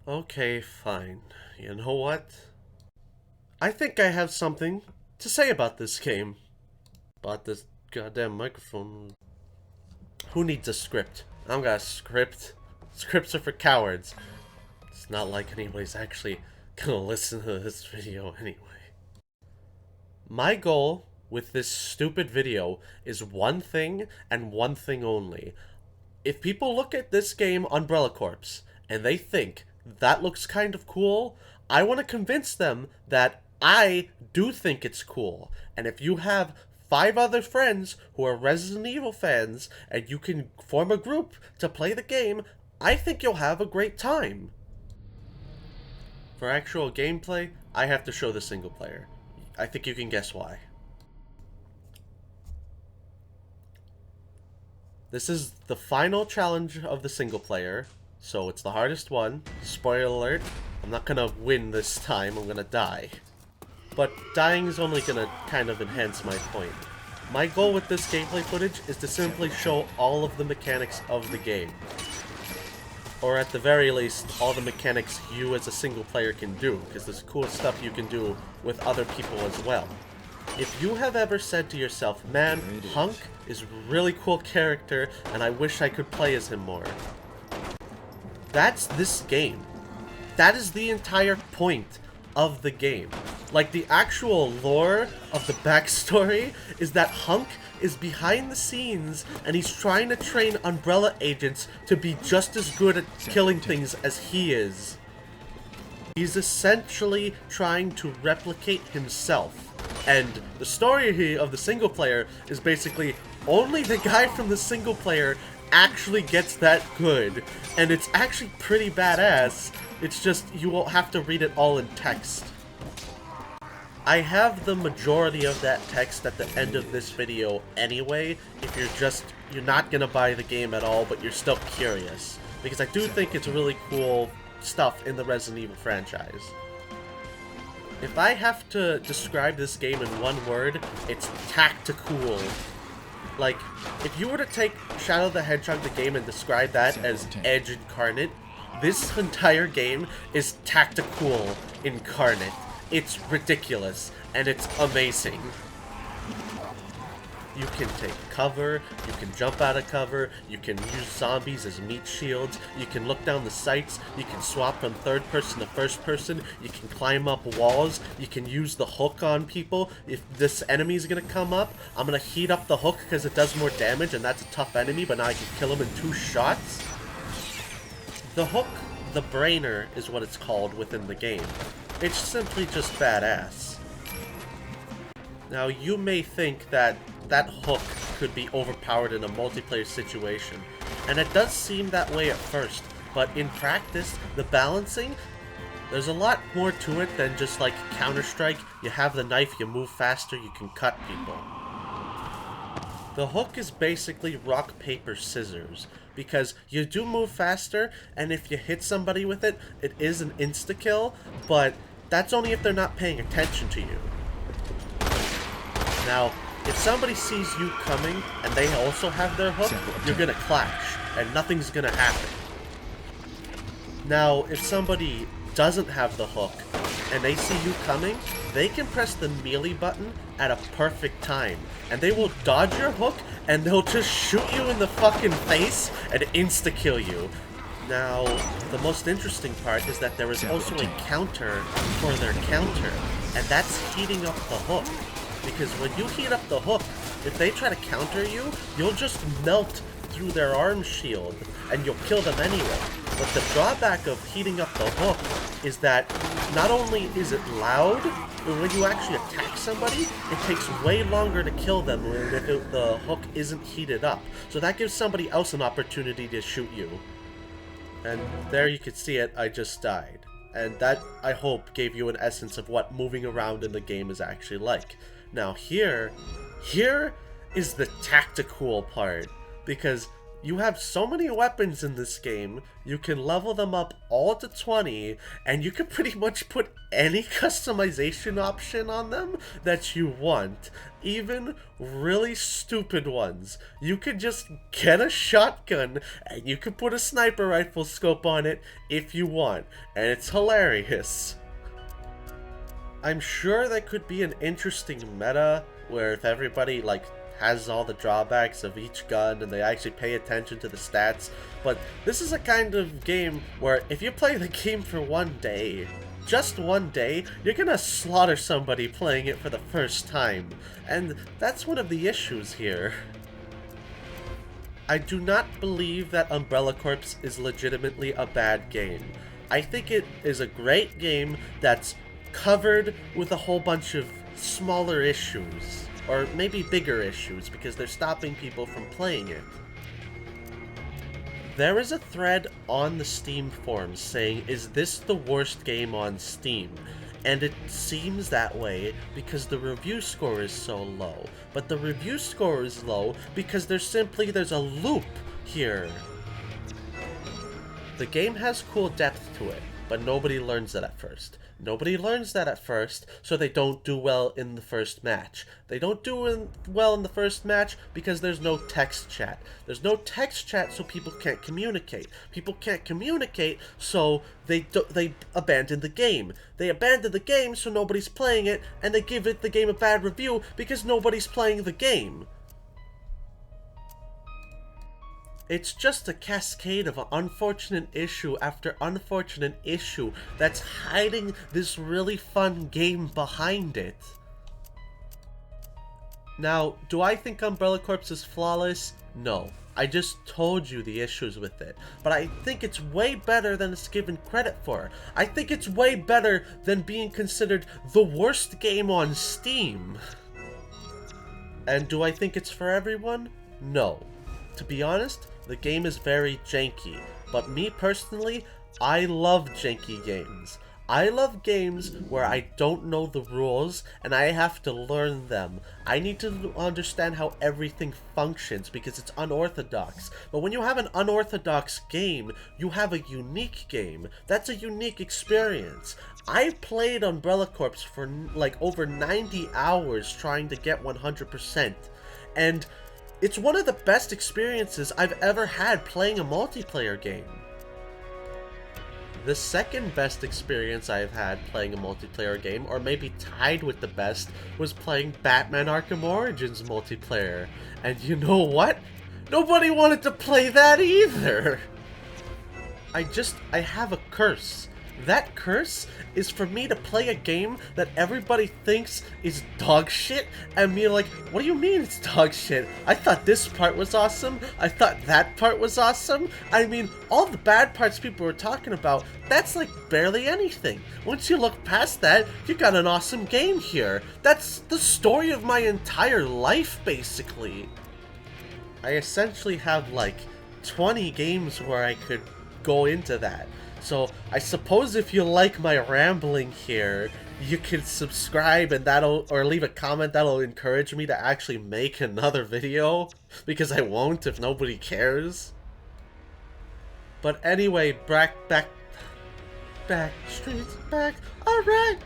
Okay, fine. You know what? I think I have something to say about this game. About this goddamn microphone. Who needs a script? I don't got a script. Scripts are for cowards. It's not like anybody's actually gonna listen to this video anyway. My goal with this stupid video is one thing and one thing only. If people look at this game, Umbrella Corps, and they think that looks kind of cool, I want to convince them that I do think it's cool. And if you have 5 other friends who are Resident Evil fans and you can form a group to play the game, I think you'll have a great time. For actual gameplay, I have to show the single player. I think you can guess why. This is the final challenge of the single player, so it's the hardest one. Spoiler alert, I'm not gonna win this time, I'm gonna die. But dying is only gonna kind of enhance my point. My goal with this gameplay footage is to simply show all of the mechanics of the game. Or at the very least, all the mechanics you as a single player can do, because there's cool stuff you can do with other people as well. If you have ever said to yourself, man, Hunk is a really cool character and I wish I could play as him more, that's this game. That is the entire point of the game. Like, the actual lore of the backstory is that Hunk is behind the scenes and he's trying to train Umbrella agents to be just as good at killing things as he is. He's essentially trying to replicate himself. And the story of the single player is basically only the guy from the single player actually gets that good. And it's actually pretty badass. It's just you won't have to read it all in text. I have the majority of that text at the end of this video anyway, if you're not gonna buy the game at all, but you're still curious. Because I do think it's really cool stuff in the Resident Evil franchise. If I have to describe this game in one word, it's tactical. Like, if you were to take Shadow the Hedgehog the game and describe that as Edge incarnate, this entire game is tactical incarnate. It's ridiculous, and it's amazing. You can take cover, you can jump out of cover, you can use zombies as meat shields, you can look down the sights, you can swap from third person to first person, you can climb up walls, you can use the hook on people. If this enemy is going to come up, I'm going to heat up the hook because it does more damage and that's a tough enemy, but now I can kill him in 2 shots. The hook, the brainer, is what it's called within the game. It's simply just badass. Now, you may think that that hook could be overpowered in a multiplayer situation, and it does seem that way at first, but in practice, the balancing, there's a lot more to it than just like Counter-Strike. You have the knife, you move faster, you can cut people. The hook is basically rock, paper, scissors, because you do move faster, and if you hit somebody with it, it is an insta-kill, but that's only if they're not paying attention to you. Now, if somebody sees you coming, and they also have their hook, you're gonna clash, and nothing's gonna happen. Now, if somebody doesn't have the hook, and they see you coming, they can press the melee button at a perfect time, and they will dodge your hook, and they'll just shoot you in the fucking face and insta-kill you. Now, the most interesting part is that there is also a counter for their counter, and that's heating up the hook. Because when you heat up the hook, if they try to counter you, you'll just melt through their arm shield, and you'll kill them anyway. But the drawback of heating up the hook is that not only is it loud, but when you actually attack somebody, it takes way longer to kill them if the hook isn't heated up. So that gives somebody else an opportunity to shoot you. And there you can see it, I just died. And that, I hope, gave you an essence of what moving around in the game is actually like. Now here is the tactical part, because You have so many weapons in this game, you can level them up all to 20, and you can pretty much put any customization option on them that you want. Even really stupid ones. You could just get a shotgun, and you could put a sniper rifle scope on it if you want, and it's hilarious. I'm sure that could be an interesting meta, where if everybody, like, has all the drawbacks of each gun and they actually pay attention to the stats, but this is a kind of game where if you play the game for one day, just one day, you're gonna slaughter somebody playing it for the first time, and that's one of the issues here. I do not believe that Umbrella Corps is legitimately a bad game. I think it is a great game that's covered with a whole bunch of smaller issues. Or maybe bigger issues, because they're stopping people from playing it. There is a thread on the Steam forums saying, is this the worst game on Steam? And it seems that way because the review score is so low. But the review score is low because there's a loop here. The game has cool depth to it, but nobody learns it at first. Nobody learns that at first, so they don't do well in the first match. They don't do well in the first match because there's no text chat. There's no text chat, so people can't communicate. People can't communicate, so they abandon the game. They abandon the game, so nobody's playing it, and they give the game a bad review because nobody's playing the game. It's just a cascade of unfortunate issue after unfortunate issue that's hiding this really fun game behind it. Now, do I think Umbrella Corps is flawless? No. I just told you the issues with it. But I think it's way better than it's given credit for. I think it's way better than being considered the worst game on Steam. And do I think it's for everyone? No. To be honest, the game is very janky, but me personally, I love janky games. I love games where I don't know the rules and I have to learn them. I need to understand how everything functions because it's unorthodox. But when you have an unorthodox game, you have a unique game. That's a unique experience. I played Umbrella Corps for like over 90 hours trying to get 100%. And it's one of the best experiences I've ever had playing a multiplayer game. The second best experience I've had playing a multiplayer game, or maybe tied with the best, was playing Batman Arkham Origins multiplayer. And you know what? Nobody wanted to play that either! I have a curse. That curse is for me to play a game that everybody thinks is dog shit, and me like, what do you mean it's dog shit? I thought this part was awesome, I thought that part was awesome. I mean, all the bad parts people were talking about, that's like barely anything. Once you look past that, you got an awesome game here. That's the story of my entire life, basically. I essentially have like 20 games where I could go into that. So I suppose if you like my rambling here, you can subscribe and or leave a comment that'll encourage me to actually make another video, because I won't if nobody cares. But anyway, back, streets back, alright!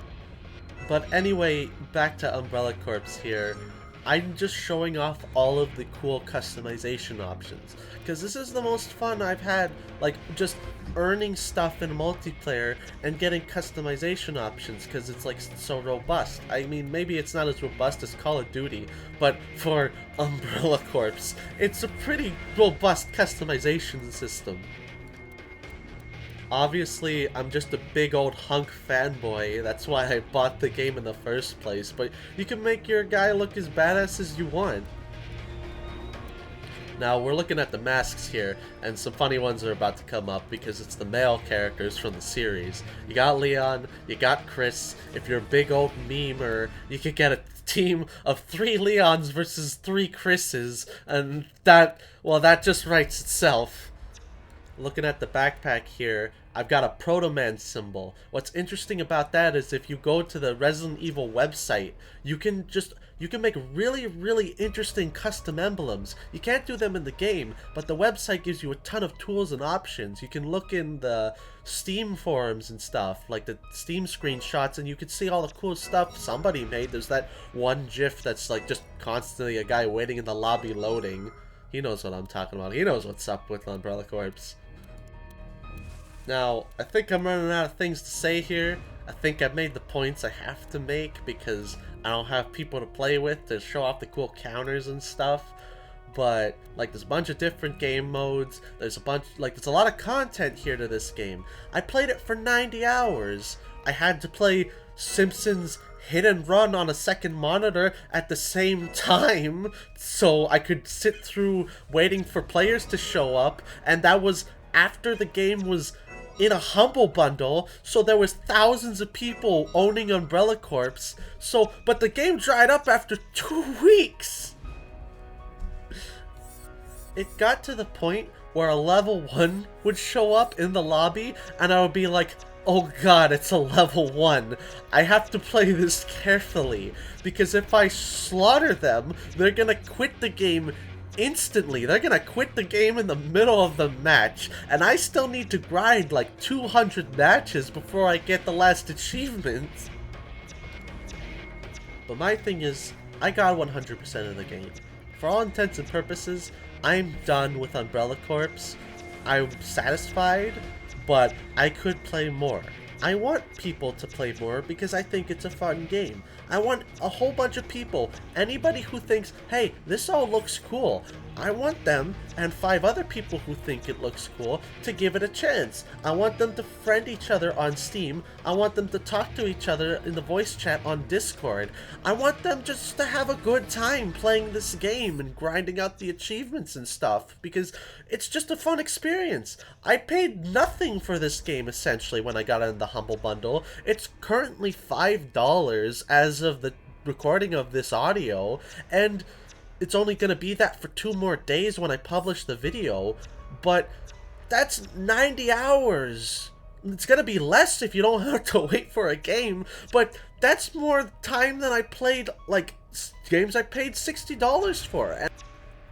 But anyway, back to Umbrella Corps here. I'm just showing off all of the cool customization options, because this is the most fun I've had, like, just earning stuff in multiplayer and getting customization options, because it's, like, so robust. I mean, maybe it's not as robust as Call of Duty, but for Umbrella Corps, it's a pretty robust customization system. Obviously, I'm just a big old hunk fanboy, that's why I bought the game in the first place, but you can make your guy look as badass as you want. Now, we're looking at the masks here, and some funny ones are about to come up because it's the male characters from the series. You got Leon, you got Chris. If you're a big old memer, you could get a team of 3 Leons versus 3 Chris's, and that, well, that just writes itself. looking at the backpack here, I've got a Proto Man symbol. What's interesting about that is if you go to the Resident Evil website, you can make really, really interesting custom emblems. You can't do them in the game, but the website gives you a ton of tools and options. You can look in the Steam forums and stuff, like the Steam screenshots, and you can see all the cool stuff somebody made. There's that one GIF that's like just constantly a guy waiting in the lobby loading. He knows what I'm talking about. He knows what's up with Umbrella Corps. Now, I think I'm running out of things to say here. I think I've made the points I have to make because I don't have people to play with to show off the cool counters and stuff. But, like, there's a bunch of different game modes. There's a lot of content here to this game. I played it for 90 hours. I had to play Simpsons Hit and Run on a second monitor at the same time so I could sit through waiting for players to show up, and that was after the game was in a Humble Bundle, so there was thousands of people owning Umbrella Corps. But the game dried up after 2 weeks. It got to the point where a level 1 would show up in the lobby, and I would be like, oh god, it's a level 1. I have to play this carefully, because if I slaughter them, they're gonna quit the game instantly. They're gonna quit the game in the middle of the match, and I still need to grind like 200 matches before I get the last achievement. But my thing is, I got 100% of the game. For all intents and purposes, I'm done with Umbrella Corps. I'm satisfied, but I could play more. I want people to play more because I think it's a fun game. I want a whole bunch of people, anybody who thinks, hey, this all looks cool, I want them and 5 other people who think it looks cool to give it a chance. I want them to friend each other on Steam. I want them to talk to each other in the voice chat on Discord. I want them just to have a good time playing this game and grinding out the achievements and stuff because it's just a fun experience. I paid nothing for this game essentially when I got it in the Humble Bundle. It's currently $5 as of the recording of this audio, and it's only going to be that for 2 more days when I publish the video, but that's 90 hours. It's going to be less if you don't have to wait for a game, but that's more time than I played, like, games I paid $60 for. And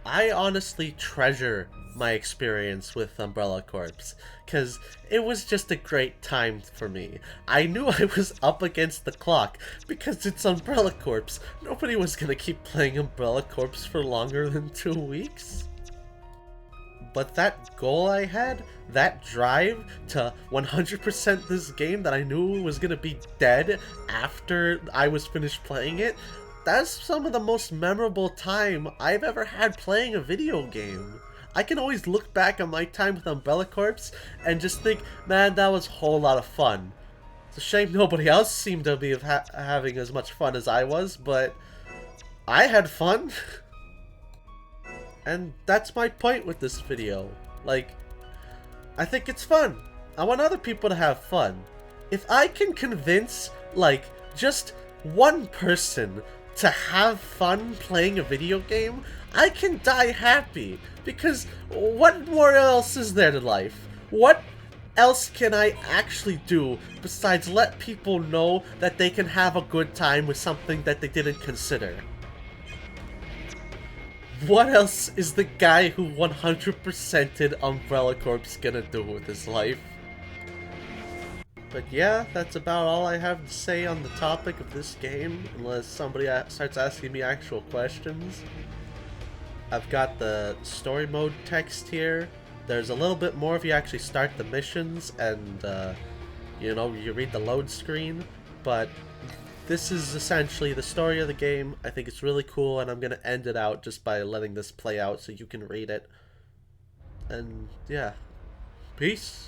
I honestly treasure my experience with Umbrella Corps, because it was just a great time for me. I knew I was up against the clock, because it's Umbrella Corps. Nobody was gonna keep playing Umbrella Corps for longer than 2 weeks. But that goal I had, that drive to 100% this game that I knew was gonna be dead after I was finished playing it, that's some of the most memorable time I've ever had playing a video game. I can always look back on my time with Umbrella Corps and just think, man, that was a whole lot of fun. It's a shame nobody else seemed to be having as much fun as I was, but I had fun. And that's my point with this video. Like, I think it's fun. I want other people to have fun. If I can convince, like, just one person to have fun playing a video game, I can die happy. Because what more else is there to life? What else can I actually do besides let people know that they can have a good time with something that they didn't consider? What else is the guy who 100%ed Umbrella Corps gonna do with his life? But yeah, that's about all I have to say on the topic of this game, unless somebody starts asking me actual questions. I've got the story mode text here. There's a little bit more if you actually start the missions and, you know, you read the load screen. But this is essentially the story of the game. I think it's really cool, and I'm going to end it out just by letting this play out so you can read it. And, yeah. Peace.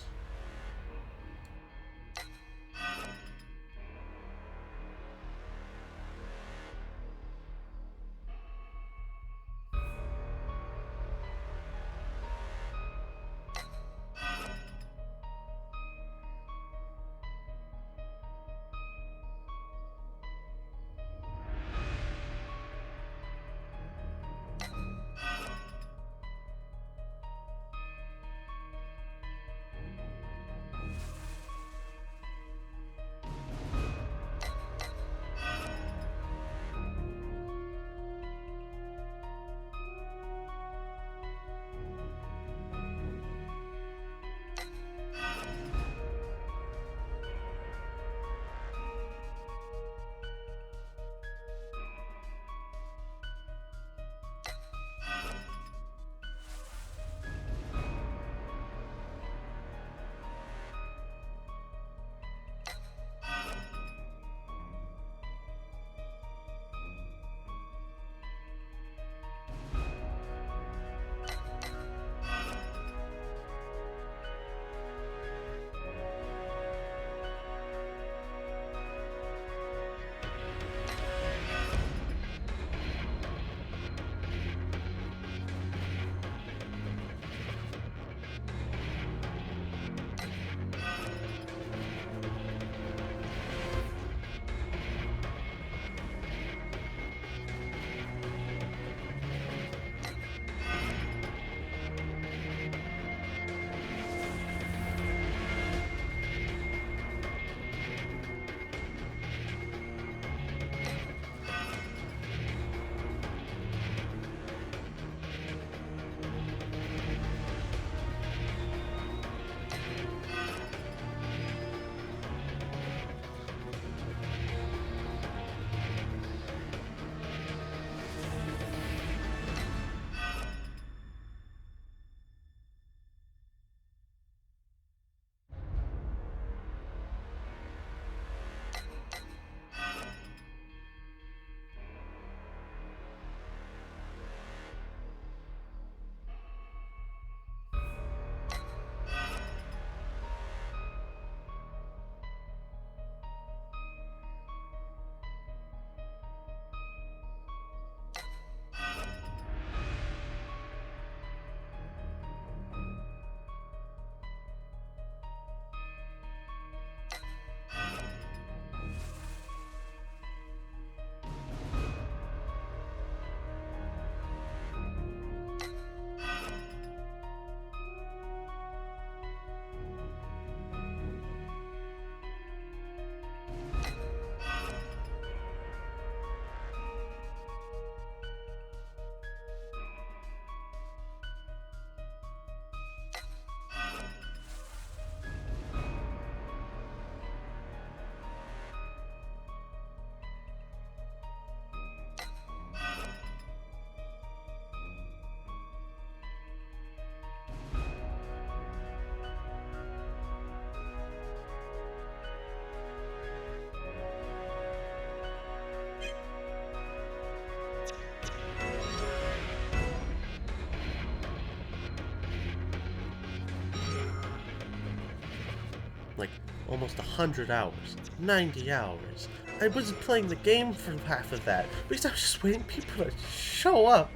like almost 100 hours, 90 hours. I wasn't playing the game for half of that because I was just waiting people to show up.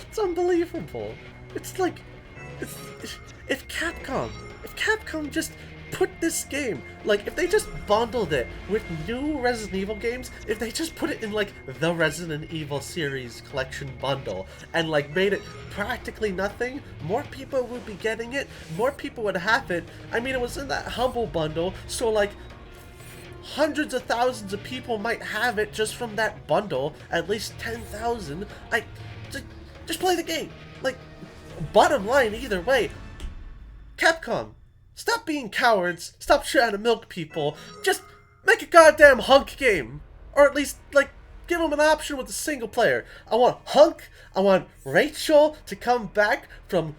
It's unbelievable. It's like, if Capcom just put this game, like, if they just bundled it with new Resident Evil games, if they just put it in, like, the Resident Evil series collection bundle, and, like, made it practically nothing, more people would be getting it, more people would have it. I mean, it was in that Humble bundle, so, like, hundreds of thousands of people might have it just from that bundle, at least 10,000. Just play the game. Like, bottom line, either way, Capcom, stop being cowards, stop trying to milk people, just make a goddamn Hunk game. Or at least, like, give them an option with the single player. I want Hunk, I want Rachel to come back from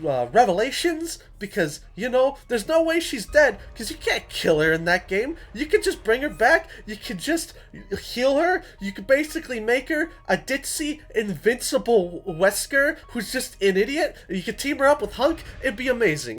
Revelations, because, you know, there's no way she's dead, because you can't kill her in that game. You can just bring her back, you can just heal her, you can basically make her a ditzy, invincible Wesker who's just an idiot. You can team her up with Hunk, it'd be amazing.